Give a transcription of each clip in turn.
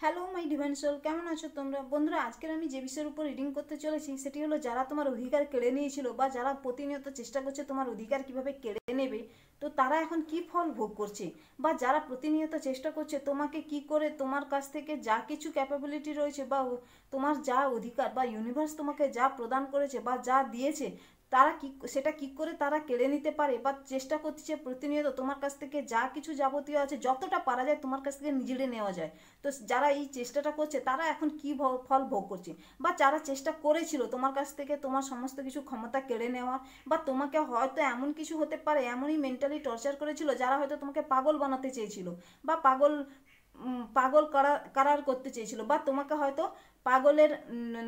Hello my divine soul, কেমন আছো তোমরা বন্ধুরা? আজকের আমি যে বিষয়ের উপর রিডিং করতে চলেছি সেটি হলো যারা তোমার অধিকার কেড়ে নিয়েছিল বা যারা প্রতিনিয়ত চেষ্টা করছে তোমার অধিকার কিভাবে কেড়ে নেবে, তো তারা এখন কি ফল ভোগ করছে। বা যারা প্রতিনিয়ত চেষ্টা করছে তোমাকে কি করে তোমার কাছ থেকে যা কিছু ক্যাপাবিলিটি রয়েছে বা তোমার যা অধিকার বা ইউনিভার্স তোমাকে যা প্রদান করেছে বা যা দিয়েছে, তারা কি সেটা কি করে তারা কেড়ে নিতে পারে বা চেষ্টা করছে প্রতিনিয়ত তোমার কাছ থেকে যা কিছু যাবতীয় আছে যতটা পারা যায় তোমার কাছ থেকে নিজেরে নেওয়া যায়। তো যারা এই চেষ্টাটা করছে তারা এখন কি ফল ভোগ করছে, বা যারা চেষ্টা করেছিল তোমার কাছ থেকে তোমার সমস্ত কিছু ক্ষমতা কেড়ে নেওয়ার, বা তোমাকে হয়তো এমন কিছু হতে পারে এমনই মেন্টালি টর্চার করেছিল যারা হয়তো তোমাকে পাগল বানাতে চেয়েছিল বা পাগল কারার করতে চেয়েছিল, বা তোমাকে হয়তো পাগলের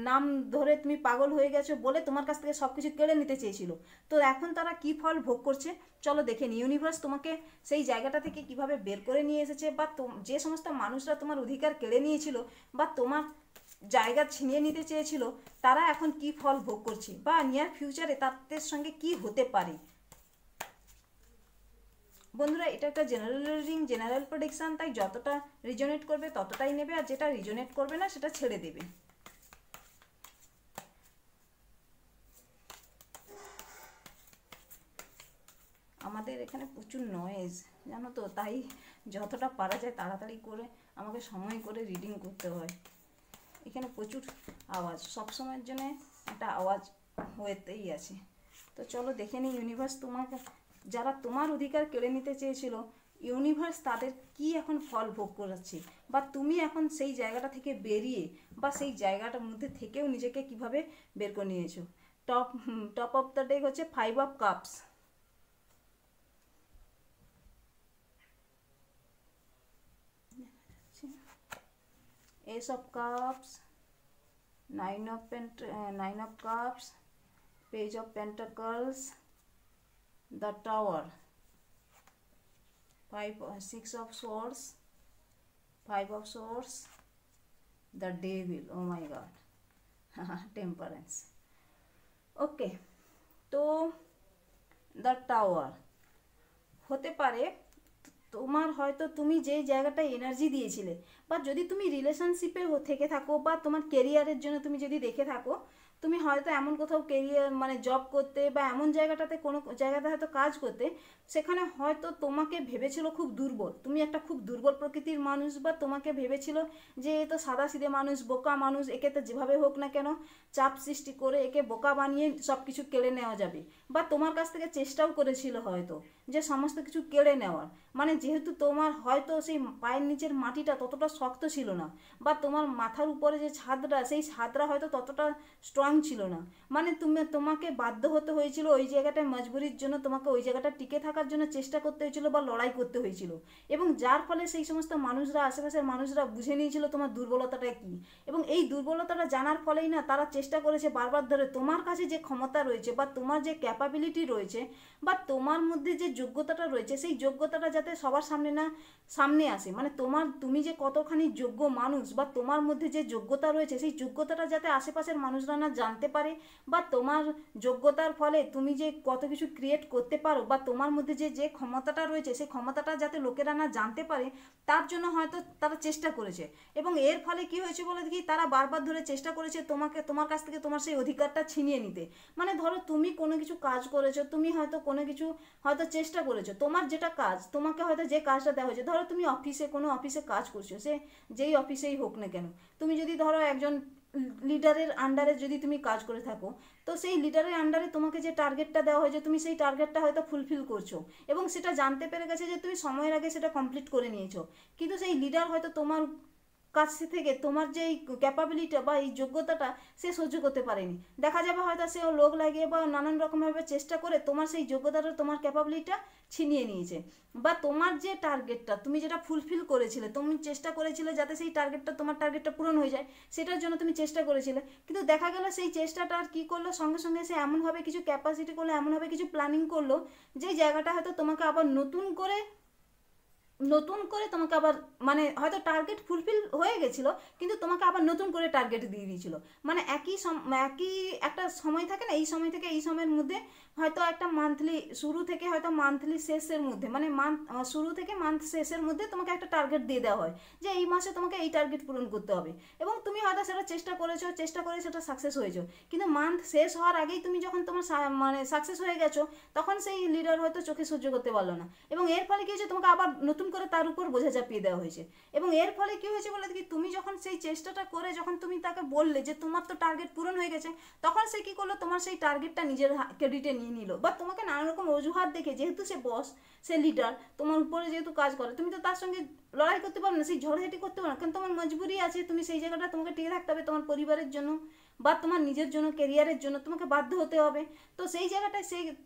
নাম ধরে তুমি পাগল হয়ে গেছো বলে তোমার কাছ থেকে সব কিছু কেড়ে নিতে চেয়েছিল। তো এখন তারা কি ফল ভোগ করছে চলো দেখে নি। ইউনিভার্স তোমাকে সেই জায়গাটা থেকে কিভাবে বের করে নিয়ে এসেছে, বা যে সমস্ত মানুষরা তোমার অধিকার কেড়ে নিয়েছিল বা তোমার জায়গা ছিনিয়ে নিতে চেয়েছিল, তারা এখন কি ফল ভোগ করছে বা নিয়ার ফিউচারে তাদের সঙ্গে কি হতে পারে। বন্ধুরা, এটা একটা জেনারেল রিডিং, জেনারেল প্রেডিকশন, তাই যতটা রিজনেট করবে ততটাই নেবে, আর যেটা রিজনেট করবে না সেটা ছেড়ে দেবে। আমাদের এখানে প্রচুর নয়েজ জানো তো, তাই যতটা পারা যায় তাড়াতাড়ি করে আমাকে সময় করে রিডিং করতে হয়। এখানে প্রচুর আওয়াজ, সব সময়ের জন্য একটা আওয়াজ হয়েতেই আছে। তো চলো দেখে নিই ইউনিভার্স তোমাকে, যারা তোমার অধিকার কেড়ে নিতে চেয়েছিল, ইউনিভার্স তাদের কি এখন ফল ভোগ করাচ্ছে, বা তুমি এখন সেই জায়গাটা থেকে বেরিয়ে বা সেই জায়গাটার মধ্যে থেকেও নিজেকে কিভাবে বের করে নিয়েছো। Top top of the day হচ্ছে 5 of cups, Ace of Cups, Nine of Cups, Page of Pentacles, the Tower, 6 of Swords, 5 of Swords, the Devil, oh my god, Temperance. ওকে, তো দ্য টাওয়ার হতে পারে তোমার, হয়তো তুমি যেই জায়গাটায় এনার্জি দিয়েছিলে, বা যদি তুমি রিলেশনশিপে থেকে থাকো বা তোমার কেরিয়ারের জন্য তুমি যদি দেখে থাকো, তুমি হয়তো এমন কোথাও কেরিয়ার মানে জব করতে বা এমন জায়গাটাতে কোনো জায়গাতে হয়তো কাজ করতে, সেখানে হয়তো তোমাকে ভেবেছিল খুব দুর্বল, তুমি একটা খুব দুর্বল প্রকৃতির মানুষ, বা তোমাকে ভেবেছিল যে এ তো সাদাসিধে মানুষ, বোকা মানুষ, একে তো যেভাবে হোক না কেন চাপ সৃষ্টি করে একে বোকা বানিয়ে সব কিছু কেড়ে নেওয়া যাবে, বা তোমার কাছ থেকে চেষ্টাও করেছিল হয়তো যে সমস্ত কিছু কেড়ে নেওয়ার। মানে যেহেতু তোমার হয়তো সেই পায়ের নিচের মাটিটা ততটা শক্ত ছিল না, বা তোমার মাথার উপরে যে ছাদটা সেই ছাদটা হয়তো ততটা স্ট্রং ছিল না, মানে তোমাকে বাধ্য হতে হয়েছিল ওই জায়গাটায়, মজবুরির জন্য তোমাকে ওই জায়গাটা টিকে থাকার জন্য চেষ্টা করতে হয়েছিল বা লড়াই করতে হয়েছিল। এবং যার ফলে সেই সমস্ত মানুষরা, আশেপাশের মানুষরা বুঝে নিয়েছিল তোমার দুর্বলতাটা কী, এবং এই দুর্বলতাটা জানার ফলেই না তারা চেষ্টা করেছে বারবার ধরে তোমার কাছে যে ক্ষমতা রয়েছে বা তোমার যে ক্যাপাবিলিটি রয়েছে বা তোমার মধ্যে যে যোগ্যতাটা রয়েছে সেই যোগ্যতাটা যাতে সবার সামনে না সামনে আসে, মানে তুমি যে কতখানি যোগ্য মানুষ বা তোমার মধ্যে যে যোগ্যতা রয়েছে সেই যোগ্যতাটা যাতে আশেপাশের মানুষরা না জানতে পারে, বা তোমার যোগ্যতার ফলে তুমি যে কত কিছু ক্রিয়েট করতে পারো বা তোমার মধ্যে যে যে ক্ষমতাটা রয়েছে সেই ক্ষমতাটা যাতে লোকেরা না জানতে পারে, তার জন্য হয়তো তারা চেষ্টা করেছে। এবং এর ফলে কি হয়েছে বলে দেখি, তারা বারবার ধরে চেষ্টা করেছে তোমার কাছ থেকে তোমার সেই অধিকারটা ছিনিয়ে নিতে। মানে ধরো তুমি কোনো কিছু কাজ করেছো, তুমি হয়তো কোনো কিছু হয়তো চেষ্টা করেছো, তোমার যেটা কাজ তোমাকে হয়তো যে কাজটা দেওয়া হয়েছে, ধরো তুমি কোনো অফিসে কাজ করছো, সে যেই অফিসেই হোক না কেন, তুমি যদি ধরো একজন লিডারের আন্ডারে যদি তুমি কাজ করে থাকো, তো সেই লিডারের আন্ডারে তোমাকে যে টার্গেটটা দেওয়া হয়েছে তুমি সেই টার্গেটটা হয়তো ফুলফিল করছো, এবং সেটা জানতে পেরে গেছে যে তুমি সময়ের আগে সেটা কমপ্লিট করে নিয়েছো, কিন্তু সেই লিডার হয়তো তোমার কাছ থেকে তোমার যে এই ক্যাপাবিলিটি বা এই যোগ্যতাটা সে সহ্য করতে পারেনি। দেখা যাবে হয়তো সে লোক লাগিয়ে বা নানান রকমভাবে চেষ্টা করে তোমার সেই যোগ্যতাটা, তোমার ক্যাপাবিলিটিটা ছিনিয়ে নিয়েছে, বা তোমার যে টার্গেটটা তুমি যেটা ফুলফিল করেছিলে, তুমি চেষ্টা করেছিলে যাতে সেই টার্গেটটা, তোমার টার্গেটটা পূরণ হয়ে যায়, সেটার জন্য তুমি চেষ্টা করেছিলে, কিন্তু দেখা গেল সেই চেষ্টাটা আর কী করলো, সঙ্গে সঙ্গে সে এমনভাবে কিছু ক্যাপাসিটি করলো, এমনভাবে কিছু প্ল্যানিং করলো, যেই জায়গাটা হয়তো তোমাকে আবার নতুন করে নতুন করে তোমাকে আবার মানে হয়তো টার্গেট ফুলফিল হয়ে গেছিলো কিন্তু তোমাকে আবার নতুন করে টার্গেট দিয়ে দিয়েছিল। মানে একই একটা সময় থাকে না, এই সময় থেকে এই সময়ের মধ্যে হয়তো একটা মান্থলি শুরু থেকে হয়তো মান্থলি শেষের মধ্যে মানে মান্থ শুরু থেকে মান্থ শেষের মধ্যে তোমাকে একটা টার্গেট দিয়ে দেওয়া হয় যে এই মাসে তোমাকে এই টার্গেট পূরণ করতে হবে, এবং তুমি হয়তো সেটা চেষ্টা করে সেটা সাকসেস হয়েছো। কিন্তু মান্থ শেষ হওয়ার আগেই তুমি যখন তোমার মানে সাকসেস হয়ে গেছো, তখন সেই লিডার হয়তো চোখে সহ্য করতে পারলো না, এবং এর ফলে কি হয়েছে, তোমাকে আবার নতুন করে তার উপর বোঝা চাপিয়ে দেওয়া হয়েছে। এবং এর ফলে কি হয়েছে বলে কি, তুমি যখন সেই চেষ্টাটা করে যখন তুমি তাকে বললে যে তোমার তো টার্গেট পূরণ হয়ে গেছে, তখন সে কি করলো, তোমার সেই টার্গেটটা নিজের ক্রেডিটে নিয়ে নিল, বা তোমাকে নানা রকম অজুহাত দেখে, যেহেতু সে বস, সে লিডার, তোমার উপরে যেহেতু কাজ করে, তুমি তো তার সঙ্গে লড়াই করতে পারো না, সেই ঝড়ঝাটি করতে পারো না, কারণ তোমার মজবুরি আছে, তুমি সেই জায়গাটা তোমাকে টিকে থাকতে হবে তোমার পরিবারের জন্য বা তোমার নিজের জন্য, কেরিয়ারের জন্য তোমাকে বাধ্য হতে হবে। তো সেই জায়গাটায়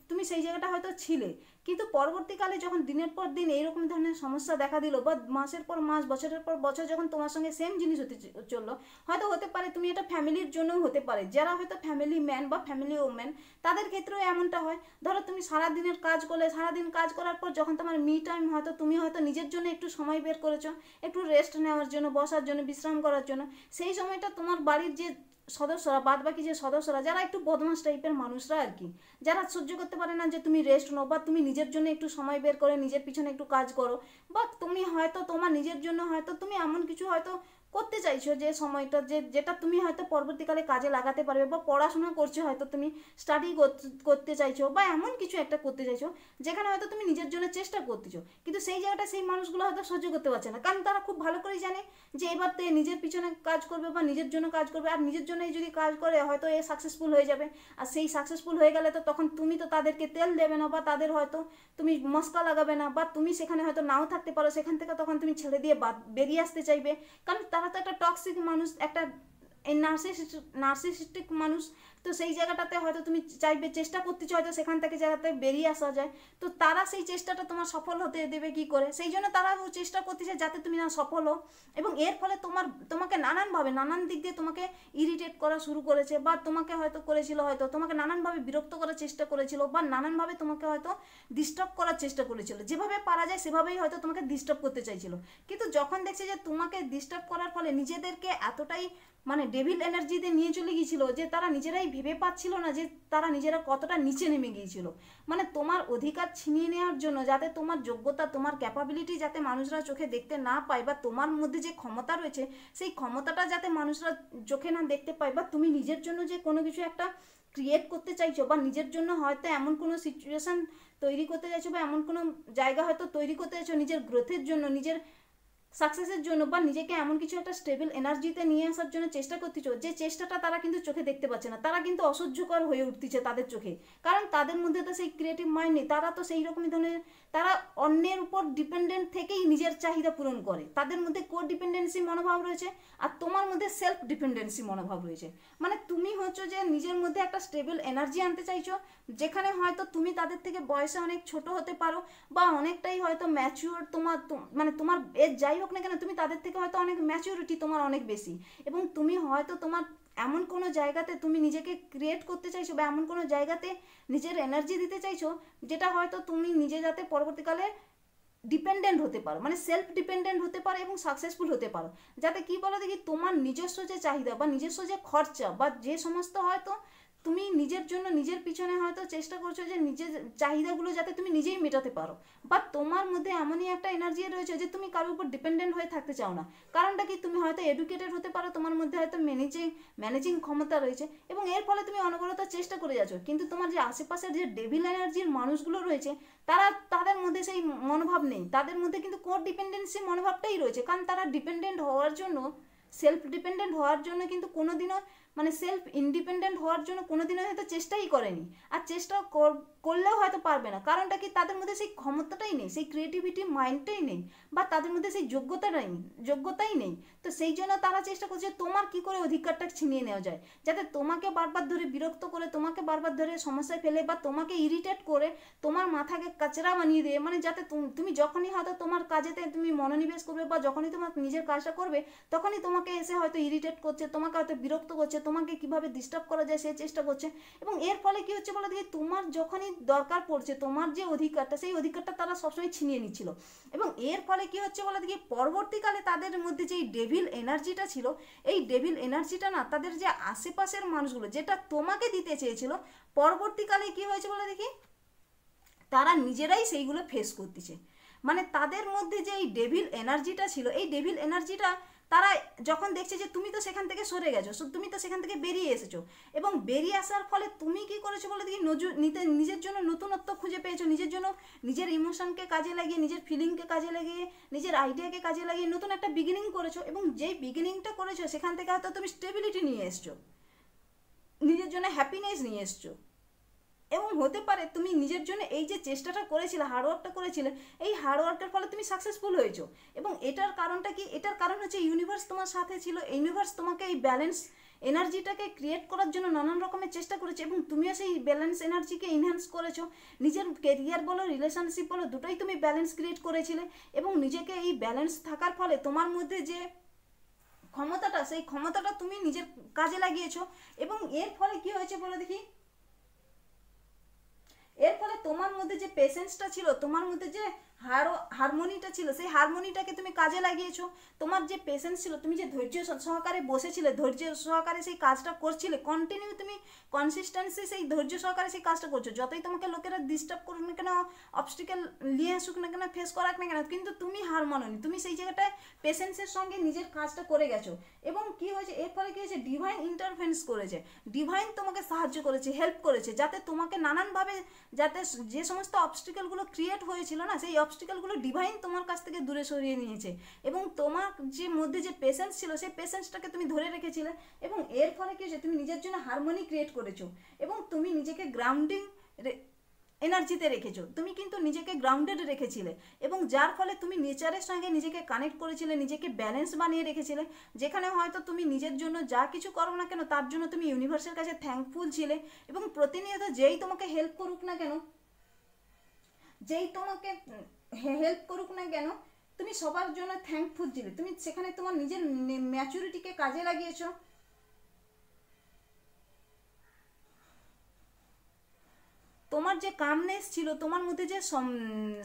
তুমি সেই জায়গাটা হয়তো ছিলে, কিন্তু পরবর্তীকালে যখন দিনের পর দিন এইরকম ধরনের সমস্যা দেখা দিল, বা মাসের পর মাস, বছরের পর বছর যখন তোমার সঙ্গে সেম জিনিস হতে চললো, হয়তো হতে পারে তুমি এটা ফ্যামিলির জন্যও হতে পারে, যারা হয়তো ফ্যামিলি ম্যান বা ফ্যামিলি ওম্যান, তাদের ক্ষেত্রেও এমনটা হয়। ধরো তুমি সারাদিনের কাজ করলে, সারাদিন কাজ করার পর যখন তোমার মি টাইম, হয়তো তুমি হয়তো নিজের জন্য একটু সময় বের করেছো, একটু রেস্ট নেওয়ার জন্য, বসার জন্য, বিশ্রাম করার জন্য, সেই সময়টা তোমার বাড়ির যে সদস্যরা, বাদ বাকি যে সদস্যরা, যারা একটু বদমাস টাইপের মানুষরা আর কি, যারা সহ্য করতে পারে না যে তুমি রেস্ট নাও, বা তুমি নিজের জন্য একটু সময় বের করে নিজের পিছনে একটু কাজ করো, বা তুমি হয়তো তোমার নিজের জন্য হয়তো তুমি এমন কিছু হয়তো করতে চাইছো যে সময়টা, যেটা তুমি হয়তো পরবর্তীকালে কাজে লাগাতে পারবে, বা পড়াশোনা করছো, হয়তো তুমি স্টাডি করতে চাইছো, বা এমন কিছু একটা করতে চাইছো যেখানে হয়তো তুমি নিজের জন্য চেষ্টা করতেছো, কিন্তু সেই জায়গাটা সেই মানুষগুলো হয়তো সহ্য করতে পারছে না, কারণ তারা খুব ভালো করেই জানে যে এবার তো নিজের পিছনে কাজ করবে বা নিজের জন্য কাজ করবে, আর নিজের জন্যই যদি কাজ করে হয়তো এ সাকসেসফুল হয়ে যাবে, আর সেই সাকসেসফুল হয়ে গেলে তো তখন তুমি তো তাদেরকে তেল দেবে না, বা তাদের হয়তো তুমি মস্কা লাগাবে না, বা তুমি সেখানে হয়তো নাও থাকতে পারো, সেখান থেকে তখন তুমি ছেড়ে দিয়ে বেরিয়ে আসতে চাইবে, কারণ তারা তো একটা টক্সিক মানুষ, একটা এই নার্সিসিস্টিক মানুষ। তো সেই জায়গাটাতে হয়তো তুমি চাইবে, চেষ্টা করতেছো হয়তো সেখান থেকে জায়গাতে বেরিয়ে আসা যায়, তো তারা সেই চেষ্টাটা তোমার সফল হতে দেবে কি করে, সেই জন্য তারা চেষ্টা করতেছে যাতে তুমি না সফল হও, এবং এর ফলে তোমাকে নানানভাবে নানান দিক দিয়ে তোমাকে ইরিটেট করা শুরু করেছে, বা তোমাকে হয়তো করেছিল, হয়তো তোমাকে নানানভাবে বিরক্ত করার চেষ্টা করেছিল, বা নানানভাবে তোমাকে হয়তো ডিস্টার্ব করার চেষ্টা করেছিল, যেভাবে পারা যায় সেভাবেই হয়তো তোমাকে ডিস্টার্ব করতে চাইছিল। কিন্তু যখন দেখছে যে তোমাকে ডিস্টার্ব করার ফলে নিজেদেরকে এতটাই মানে ডেভিল এনার্জিতে নিয়ে চলে গিয়েছিল যে তারা নিজেরাই ভেবে পাচ্ছিল না যে তারা নিজেরা কতটা নিচে নেমে গিয়েছিল, মানে তোমার অধিকার ছিনিয়ে নেওয়ার জন্য, যাতে তোমার যোগ্যতা, তোমার ক্যাপাবিলিটি যাতে মানুষরা চোখে দেখতে না পায়, বা তোমার মধ্যে যে ক্ষমতা রয়েছে সেই ক্ষমতাটা যাতে মানুষরা চোখে না দেখতে পায়, বা তুমি নিজের জন্য যে কোনো কিছু একটা ক্রিয়েট করতে চাইছো, বা নিজের জন্য হয়তো এমন কোনো সিচুয়েশন তৈরি করতে চাইছো, বা এমন কোনো জায়গা হয়তো তৈরি করতে চাইছো নিজের গ্রোথের জন্য, নিজের সাকসেসের জন্য, বা নিজেকে এমন কিছু একটা স্টেবল এনার্জিতে নিয়ে আসার জন্য চেষ্টা করতেছো, যে চেষ্টাটা তারা কিন্তু চোখে দেখতে পাচ্ছে না, তারা কিন্তু অসহ্যকর হয়ে উঠতেছে তাদের চোখে, কারণ তাদের মধ্যে তো সেই ক্রিয়েটিভ মাইন্ড নেই, তারা তো সেই রকমই ধরনের, তারা অন্যের উপর ডিপেন্ডেন্ট থেকেই নিজের চাহিদা পূরণ করে, তাদের মধ্যে কো ডিপেন্ডেন্সি মনোভাব রয়েছে, আর তোমার মধ্যে সেলফ ডিপেন্ডেন্সি মনোভাব রয়েছে। মানে তুমি হচ্ছে যে নিজের মধ্যে একটা স্টেবল এনার্জি আনতে চাইছো, যেখানে হয়তো তুমি তাদের থেকে বয়সে অনেক ছোট হতে পারো, বা অনেকটাই হয়তো ম্যাচিওর, মানে তোমার এজ যাই হোক না কেন, তুমি তাদের থেকে হয়তো অনেক ম্যাচিউরিটি তোমার অনেক বেশি, এবং তুমি হয়তো তোমার এমন কোনো জায়গাতে তুমি নিজেকে ক্রিয়েট করতে চাইছো, বা এমন কোনো জায়গাতে নিজের এনার্জি দিতে চাইছো, যেটা হয়তো তুমি নিজে যাতে পরবর্তীকালে ডিপেন্ডেন্ট হতে পারো, মানে সেলফ ডিপেন্ডেন্ট হতে পারো এবং সাকসেসফুল হতে পারো, যাতে কি বলো দেখি, তোমার নিজস্ব যে চাহিদা বা নিজস্ব যে খরচা, বা যে সমস্ত হয়তো তুমি নিজের জন্য নিজের পিছনে হয়তো চেষ্টা করছো যে নিজের চাহিদাগুলো যাতে তুমি নিজেই মেটাতে পারো, বা তোমার মধ্যে এমনই একটা এনার্জি রয়েছে যে তুমি কারোর উপর ডিপেন্ডেন্ট হয়ে থাকতে চাও না, কারণটা কি, তুমি হয়তো এডুকেটেড হতে পারো, তোমার মধ্যে হয়তো ম্যানেজিং ক্ষমতা রয়েছে, এবং এর ফলে তুমি অনবরত চেষ্টা করে যাচ্ছ, কিন্তু তোমার যে আশেপাশের যে ডেভিল এনার্জির মানুষগুলো রয়েছে, তাদের মধ্যে সেই মনোভাব নেই, তাদের মধ্যে কিন্তু কো ডিপেন্ডেন্সি মনোভাবটাই রয়েছে, কারণ তারা ডিপেন্ডেন্ট হওয়ার জন্য, সেলফ ডিপেন্ডেন্ট হওয়ার জন্য কিন্তু কোনোদিনও, মানে সেলফ ইন্ডিপেন্ডেন্ট হওয়ার জন্য কোনোদিনও হয়তো চেষ্টাই করেনি, আর চেষ্টা করলেও হয়তো পারবে না, কারণটা কি, তাদের মধ্যে সেই ক্ষমতাটাই নেই, সেই ক্রিয়েটিভিটি মাইন্ডটাই নেই, বা তাদের মধ্যে সেই যোগ্যতাই নেই। তো সেই জন্য তারা চেষ্টা করছে তোমার কি করে অধিকারটা ছিনিয়ে নেওয়া যায়, যাতে তোমাকে বারবার ধরে বিরক্ত করে, তোমাকে বারবার ধরে সমস্যায় ফেলে, বা তোমাকে ইরিটেট করে, তোমার মাথাকে কাচরা বানিয়ে দিয়ে, মানে যাতে তুমি যখনই হয়তো তোমার কাজেতে তুমি মনোনিবেশ করবে, বা যখনই তোমার নিজের কাজটা করবে, তখনই তোমার তোমাকে এসে হয়তো ইরিটেট করছে, তোমাকে হয়তো বিরক্ত করছে, তোমাকে কিভাবে ডিস্টার্ব করা যায় সেই চেষ্টা করছে। এবং এর ফলে কি হচ্ছে বলে দেখি, তোমার যখনই দরকার পড়ছে, তোমার যে অধিকারটা, সেই অধিকারটা তারা সবসময় ছিনিয়ে নিচ্ছিল। এবং এর ফলে কি হচ্ছে বলে দেখি, পরবর্তীকালে তাদের মধ্যে যে ডেভিল এনার্জিটা ছিল, এই ডেভিল এনার্জিটা না তাদের যে আশেপাশের মানুষগুলো যেটা তোমাকে দিতে চেয়েছিল, পরবর্তীকালে কি হয়েছে বলে দেখি, তারা নিজেরাই সেইগুলো ফেস করতেছে। মানে তাদের মধ্যে যে এই ডেভিল এনার্জিটা ছিল, এই ডেভিল এনার্জিটা তারা যখন দেখছে যে তুমি তো সেখান থেকে সরে গেছো, তুমি তো সেখান থেকে বেরিয়ে এসেছো, এবং বেরিয়ে আসার ফলে তুমি কি করেছো বলে দেখি, নিজের জন্য নতুনত্ব খুঁজে পেয়েছো, নিজের জন্য নিজের ইমোশনকে কাজে লাগিয়ে, নিজের ফিলিংকে কাজে লাগিয়ে, নিজের আইডিয়াকে কাজে লাগিয়ে নতুন একটা বিগিনিং করেছো। এবং যেই বিগিনিংটা করেছো সেখান থেকে হয়তো তুমি স্টেবিলিটি নিয়ে এসছো, নিজের জন্য হ্যাপিনেস নিয়ে এসছো। এবং হতে পারে তুমি নিজের জন্য এই যে চেষ্টাটা করেছিলে, হার্ডওয়ার্কটা করেছিলে, এই হার্ডওয়ার্কের ফলে তুমি সাকসেসফুল হয়েছো। এবং এটার কারণটা কি, এটার কারণ হচ্ছে ইউনিভার্স তোমার সাথে ছিল। ইউনিভার্স তোমাকে এই ব্যালেন্স এনার্জিটাকে ক্রিয়েট করার জন্য নানান রকমের চেষ্টা করেছে, এবং তুমিও সেই ব্যালেন্স এনার্জিকে এনহ্যান্স করেছো। নিজের কেরিয়ার বলো, রিলেশনশিপ বলো, দুটোই তুমি ব্যালেন্স ক্রিয়েট করেছিলে। এবং নিজেকে এই ব্যালেন্স থাকার ফলে তোমার মধ্যে যে ক্ষমতাটা, সেই ক্ষমতাটা তুমি নিজের কাজে লাগিয়েছো। এবং এর ফলে কি হয়েছে বলে দেখি, এর ফলে তোমার মধ্যে যে পেশেন্সটা ছিল, তোমার মধ্যে যে হারমোনিটা ছিল, সেই হারমোনিটাকে তুমি কাজে লাগিয়েছো। তোমার যে পেশেন্স ছিল, তুমি যে ধৈর্য সহকারে বসেছিলে, ধৈর্য সহকারে সেই কাজটা করছিলে, কন্টিনিউ তুমি কনসিস্টেন্সি সেই ধৈর্য সহকারে সেই কাজটা করছো। যতই তোমাকে লোকেরা ডিস্টার্ব করুক না কেন, অবস্টিকেল নিয়ে আসুক না কেন, ফেস করাক না কেন, কিন্তু তুমি হার মানোনি, তুমি সেই জায়গাটায় পেশেন্সের সঙ্গে নিজের কাজটা করে গেছো। এবং কি হয়েছে, এর ফলে কি হয়েছে, ডিভাইন ইন্টারফেন্স করেছে, ডিভাইন তোমাকে সাহায্য করেছে, হেল্প করেছে, যাতে তোমাকে নানানভাবে, যাতে যে সমস্ত অবস্টিকেলগুলো ক্রিয়েট হয়েছিল না, সেই অবস্টিকেলগুলো ডিভাইন তোমার কাছ থেকে দূরে সরিয়ে নিয়েছে। এবং তোমার যে মধ্যে যে পেশেন্স ছিল, সেই পেশেন্সটাকে তুমি ধরে রেখেছিলে। এবং এর ফলে কি হয়েছে, তুমি নিজের জন্য হারমোনি ক্রিয়েট করেছো, এবং তুমি নিজেকে গ্রাউন্ডিং এনার্জিতে রেখেছো, তুমি কিন্তু নিজেকে গ্রাউন্ডেড রেখেছিলে। এবং যার ফলে তুমি নেচারের সঙ্গে নিজেকে কানেক্ট করেছিলে, নিজেকে ব্যালেন্স বানিয়ে রেখেছিলে। যেখানে হয়তো তুমি নিজের জন্য যা কিছু করো না কেন, তার জন্য তুমি ইউনিভার্সের কাছে থ্যাঙ্কফুল ছিলে। এবং প্রতিনিয়ত যেই তোমাকে হেল্প করুক না কেন, যেই তোমাকে হেল্প করুক না কেন, তুমি সবার জন্য থ্যাঙ্কফুল ছিলে। তুমি সেখানে তোমার নিজের ম্যাচুরিটিকে কাজে লাগিয়েছো। তোমার যে কামনেস ছিল, তোমার মধ্যে যে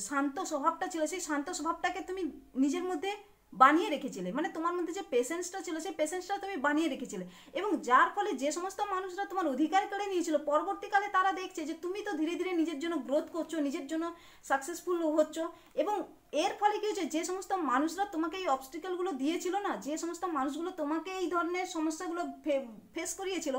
শান্ত স্বভাবটা ছিল, সেই শান্ত স্বভাবটাকে তুমি নিজের মধ্যে বানিয়ে রেখেছিলে। মানে তোমার মধ্যে যে পেশেন্সটা ছিল, সেই পেশেন্সটা তুমি বানিয়ে রেখেছিলে। এবং যার ফলে যে সমস্ত মানুষরা তোমার অধিকার কেড়ে নিয়েছিল, পরবর্তীকালে তারা দেখছে যে তুমি তো ধীরে ধীরে নিজের জন্য গ্রোথ করছো, নিজের জন্য সাকসেসফুল হচ্ছ। এবং এর ফলে কি হচ্ছে, যে সমস্ত মানুষরা তোমাকে এই অবস্টিকেলগুলো দিয়েছিল না, যে সমস্ত মানুষগুলো তোমাকে এই ধরনের সমস্যাগুলো ফেস করিয়েছিল,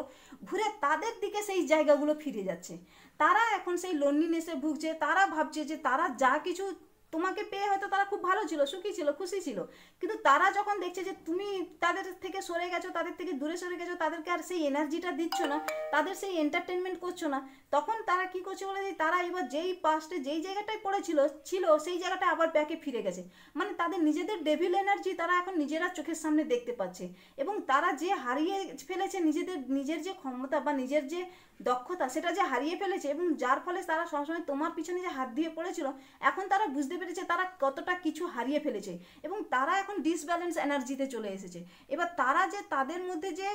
ঘুরে তাদের দিকে সেই জায়গাগুলো ফিরে যাচ্ছে। তারা এখন সেই লোনলিনেসে ভুগছে। তারা ভাবছে যে তারা যা কিছু তোমাকে পেয়ে হয়তো তারা খুব ভালো ছিল, সুখী ছিল, খুশি ছিল, কিন্তু তারা যখন দেখছে যে তুমি তাদের থেকে সরে গেছো, তাদের থেকে দূরে সরে গেছো, তাদেরকে আর সেই এনার্জিটা দিচ্ছ না, তাদের সেই এন্টারটেনমেন্ট করছো না, তখন তারা কি করছে বলে, তারা এবার যেই পাস্টে যেই জায়গাটায় পড়েছিল সেই জায়গাটা আবার ব্যাকে ফিরে গেছে। মানে তাদের নিজেদের ডেভিল এনার্জি তারা এখন নিজেরা চোখের সামনে দেখতে পাচ্ছে। এবং তারা যে হারিয়ে ফেলেছে নিজের যে ক্ষমতা বা নিজের যে দক্ষতা, সেটা যে হারিয়ে ফেলেছে, এবং যার ফলে তারা সবসময় তোমার পিছনে যে হাত দিয়ে পড়েছিল, এখন তারা বুঝতে পেরেছে তারা কতটা কিছু হারিয়ে ফেলেছে। এবং তারা এখন ডিসব্যালেন্স এনার্জিতে চলে এসেছে। এবার তারা যে তাদের মধ্যে যে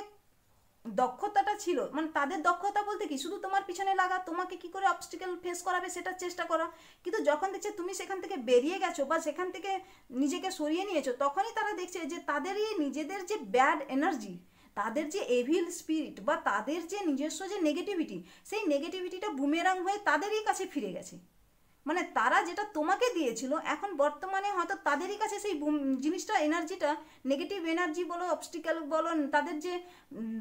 দক্ষতাটা ছিল, মানে তাদের দক্ষতা বলতে কি, শুধু তোমার পিছনে লাগা, তোমাকে কি করে অবস্টিকেল ফেস করাবে সেটার চেষ্টা করা। কিন্তু যখন দেখছে তুমি সেখান থেকে বেরিয়ে গেছো বা সেখান থেকে নিজেকে সরিয়ে নিয়েছো, তখনই তারা দেখছে যে তাদেরই নিজেদের যে ব্যাড এনার্জি, তাদের যে এভিল স্পিরিট বা তাদের যে নিজস্ব যে নেগেটিভিটি, সেই নেগেটিভিটিটা বুমেরাং হয়ে তাদেরই কাছে ফিরে গেছে। মানে তারা যেটা তোমাকে দিয়েছিল, এখন বর্তমানে হয়তো তাদেরই কাছে সেই জিনিসটা, এনার্জিটা, নেগেটিভ এনার্জি বলো, অবস্টিক্যাল বলো, তাদের যে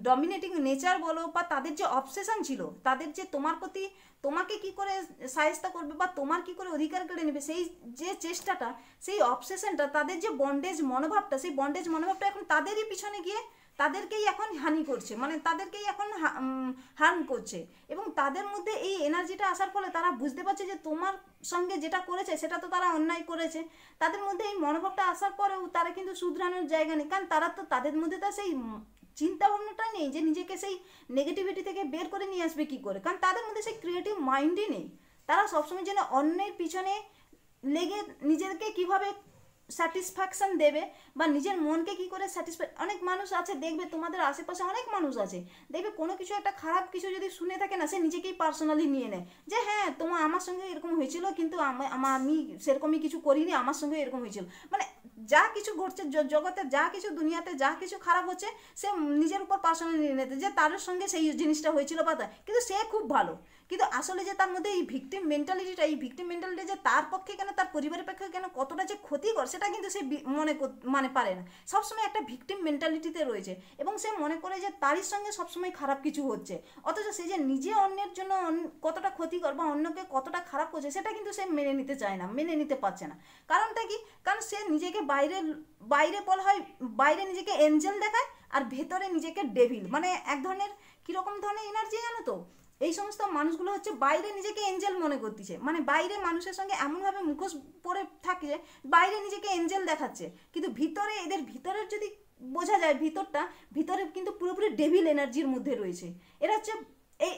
ডমিনেটিং নেচার বলো, বা তাদের যে অবসেশন ছিল, তাদের যে তোমার প্রতি, তোমাকে কি করে সাহায্য করবে বা তোমার কি করে অধিকার কেড়ে নেবে, সেই যে চেষ্টাটা, সেই অবসেশনটা, তাদের যে বন্ডেজ মনোভাবটা, সেই বন্ডেজ মনোভাবটা এখন তাদেরই পিছনে গিয়ে তাদেরকেই এখন হানি করছে, মানে তাদেরকেই এখন হার্ম করছে। এবং তাদের মধ্যে এই এনার্জিটা আসার ফলে তারা বুঝতে পারছে যে তোমার সঙ্গে যেটা করেছে সেটা তো তারা অন্যায় করেছে। তাদের মধ্যে এই মনোভাবটা আসার পরেও তারা কিন্তু শুধরানোর জায়গা নেই, কারণ তারা তো, তাদের মধ্যে তো সেই চিন্তা ভাবনাটা নেই যে নিজেকে সেই নেগেটিভিটি থেকে বের করে নিয়ে আসবে কি করে, কারণ তাদের মধ্যে সেই ক্রিয়েটিভ মাইন্ডই নেই। তারা সবসময় যেন অন্যের পিছনে লেগে নিজেদেরকে কিভাবে স্যাটিসফ্যাকশন দেবে বা নিজের মনকে কি করে অনেক মানুষ আছে দেখবে, তোমাদের আশেপাশে অনেক মানুষ আছে দেখবে, কোনো কিছু একটা খারাপ কিছু যদি শুনে থাকে না, সে নিজেকেই পার্সোনালি নিয়ে নেয় যে হ্যাঁ আমার সঙ্গে এরকম হয়েছিল, কিন্তু আমি সেরকমই কিছু করিনি, আমার সঙ্গে এরকম হয়েছিল। মানে যা কিছু ঘটছে জগতে, যা কিছু দুনিয়াতে, যা কিছু খারাপ হচ্ছে, সে নিজের উপর পার্সোনালি নিয়ে নিতে যে তার সঙ্গে সেই জিনিসটা হয়েছিল বা কিন্তু সে খুব ভালো, কিন্তু আসলে যে তার মধ্যে এই ভিকটিম মেন্টালিটি যে তার পক্ষে কেন, তার পরিবারের পক্ষে কেন কতটা যে ক্ষতিকর, সেটা কিন্তু সে মানে পারে না। সবসময় একটা ভিকটিম মেন্টালিটিতে রয়েছে এবং সে মনে করে যে তারই সঙ্গে সবসময় খারাপ কিছু হচ্ছে, অথচ সে যে নিজে অন্যের জন্য কতটা ক্ষতিকর বা অন্যকে কতটা খারাপ করছে, সেটা কিন্তু সে মেনে নিতে চায় না, মেনে নিতে পারছে না। কারণটা কি? কারণ সে নিজেকে বাইরে বলা হয়, বাইরে নিজেকে এঞ্জেল দেখায় আর ভেতরে নিজেকে ডেভিল, মানে এক ধরনের কীরকম ধরনের এনার্জি জানো তো, এই সমস্ত মানুষগুলো হচ্ছে বাইরে নিজেকে এঞ্জেল মনে করতেছে, মানে বাইরে মানুষের সঙ্গে এমনভাবে মুখোশ পরে থাকে, বাইরে নিজেকে এঞ্জেল দেখাচ্ছে, কিন্তু ভিতরে এদের ভিতরের যদি বোঝা যায়, ভিতরে কিন্তু পুরোপুরি ডেভিল এনার্জির মধ্যে রয়েছে। এরা হচ্ছে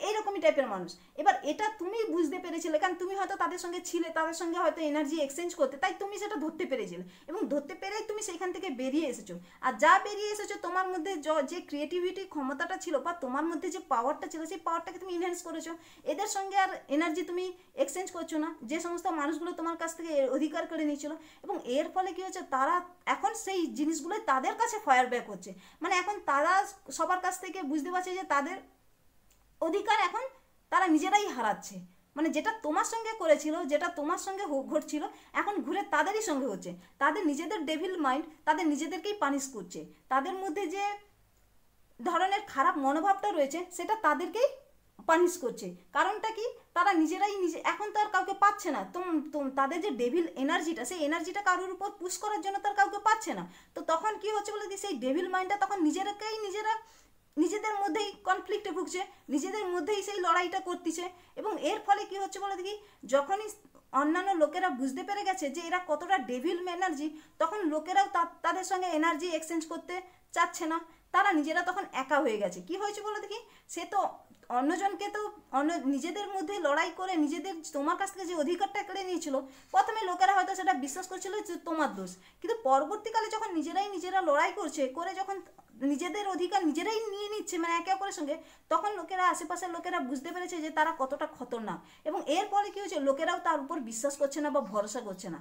এইরকমই টাইপের মানুষ। এবার এটা তুমি বুঝতে পেরেছিলে, কারণ তুমি হয়তো তাদের সঙ্গে ছিলে, তাদের সঙ্গে হয়তো এনার্জি এক্সচেঞ্জ করতে, তাই তুমি সেটা ধরতে পেরেছিলে এবং ধরতে পেরেই তুমি সেইখান থেকে বেরিয়ে এসেছো। আর যা বেরিয়ে এসেছো, তোমার মধ্যে যে ক্রিয়েটিভিটি ক্ষমতাটা ছিল বা তোমার মধ্যে যে পাওয়ারটা ছিল, সেই পাওয়ারটাকে তুমি ইনহ্যান্স করেছো। এদের সঙ্গে আর এনার্জি তুমি এক্সচেঞ্জ করছো না, যে সমস্ত মানুষগুলো তোমার কাছ থেকে অধিকার করে নিয়েছিল, এবং এর ফলে কী হচ্ছে, তারা এখন সেই জিনিসগুলোই তাদের কাছে ফায়ার ব্যাক হচ্ছে। মানে এখন তারা সবার কাছ থেকে বুঝতে পারছে যে তাদের অধিকার এখন তারা নিজেরাই হারাচ্ছে। মানে যেটা তোমার সঙ্গে করেছিল, যেটা তোমার সঙ্গে ঘটছিল, এখন ঘুরে তাদেরই সঙ্গে হচ্ছে। তাদের নিজেদের ডেভিল মাইন্ড তাদের নিজেদেরকেই পানিশ করছে, তাদের মধ্যে যে ধরনের খারাপ মনোভাবটা রয়েছে সেটা তাদেরকেই পানিশ করছে। কারণটা কি? তারা নিজেরাই এখন তো আর কাউকে পাচ্ছে না। তাদের যে ডেভিল এনার্জিটা, সেই এনার্জিটা কারোর উপর পুশ করার জন্য তার কাউকে পাচ্ছে না। তো তখন কি হচ্ছে বলে কি, সেই ডেভিল মাইন্ডটা তখন নিজেদের মধ্যেই কনফ্লিক্টে ভুগছে, নিজেদের মধ্যেই সেই লড়াইটা করতেছে। এবং এর ফলে কি হচ্ছে বলে দেখি, যখনই অন্যান্য লোকেরা বুঝতে পেরে গেছে যে এরা কতটা ডেভিল এনার্জি, তখন লোকেরাও তাদের সঙ্গে এনার্জি এক্সচেঞ্জ করতে চাচ্ছে না, তারা নিজেরা তখন একা হয়ে গেছে। কি হয়েছে বলে দেখি, সে তো অন্যজনকে তো নিজেদের মধ্যে লড়াই করে নিজেদের তোমার কাছ থেকে যে অধিকারটা কেড়ে নিয়েছিল, প্রথমে লোকেরা হয়তো সেটা বিশ্বাস করছিল যে তোমার দোষ, কিন্তু পরবর্তীকালে যখন নিজেরা লড়াই করে যখন নিজেদের অধিকার নিজেরাই নিয়ে নিচ্ছে, মানে একে অপরের সঙ্গে, তখন লোকেরা, আশেপাশের লোকেরা বুঝতে পেরেছে যে তারা কতটা খতরনাক। এবং এর ফলে কি হয়েছে, লোকেরাও তার উপর বিশ্বাস করছে না বা ভরসা করছে না।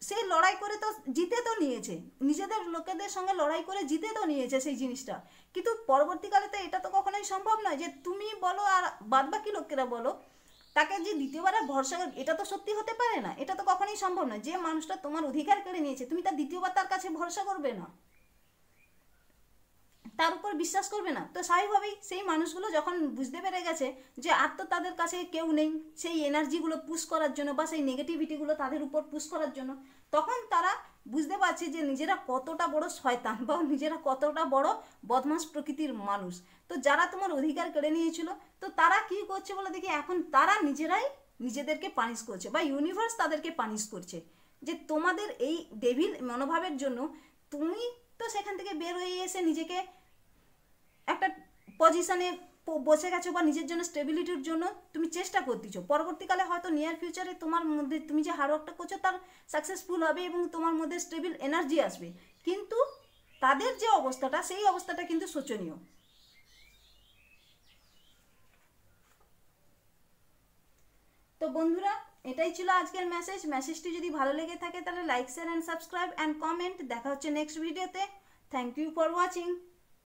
সেই লড়াই করে তো জিতে তো নিয়েছে, নিজেদের লোকেদের সঙ্গে লড়াই করে জিতে তো নিয়েছে সেই জিনিসটা, কিন্তু পরবর্তীকালে তো এটা তো কখনোই সম্ভব নয় যে তুমি বলো আর বাদবাকি লোকেরা বলো, তাকে যে দ্বিতীয়বার ভরসা, এটা তো সত্যি হতে পারে না, এটা তো কখনোই সম্ভব নয়। যে মানুষটা তোমার অধিকার কেড়ে নিয়েছে, তুমি তার দ্বিতীয়বার তার কাছে ভরসা করবে না, তার উপর বিশ্বাস করবে না। তো স্বাভাবিকভাবেই সেই মানুষগুলো যখন বুঝতে পেরে গেছে যে আর তো তাদের কাছে কেউ নেই সেই এনার্জিগুলো পুশ করার জন্য বা সেই নেগেটিভিটিগুলো তাদের উপর পুশ করার জন্য, তখন তারা বুঝতে পারছে যে নিজেরা কতটা বড় শয়তান বা নিজেরা কতটা বড় বদমাশ প্রকৃতির মানুষ। তো যারা তোমার অধিকার কেড়ে নিয়েছিল, তো তারা কি করছে বলে দেখি, এখন তারা নিজেরাই নিজেদেরকে পানিশ করছে বা ইউনিভার্স তাদেরকে পানিশ করছে যে তোমাদের এই ডেভিল মনোভাবের জন্য তুমি তো সেখান থেকে বের হয়ে এসে নিজেকে একটা পজিশনে বসে গেছো বা নিজের জন্য স্টেবিলিটির জন্য তুমি চেষ্টা করতেছো। পরবর্তীকালে হয়তো নিয়ার ফিউচারে তোমার মধ্যে তুমি যে হার্ডওয়ার্কটা করছো তার সাকসেসফুল হবে এবং তোমার মধ্যে স্টেবল এনার্জি আসবে, কিন্তু তাদের যে অবস্থাটা, সেই অবস্থাটা কিন্তু শোচনীয়। তো বন্ধুরা, এটাই ছিল আজকের মেসেজটি যদি ভালো লেগে থাকে তাহলে like, share and subscribe and comment. দেখা হচ্ছে নেক্সট ভিডিওতে। Thank you for watching.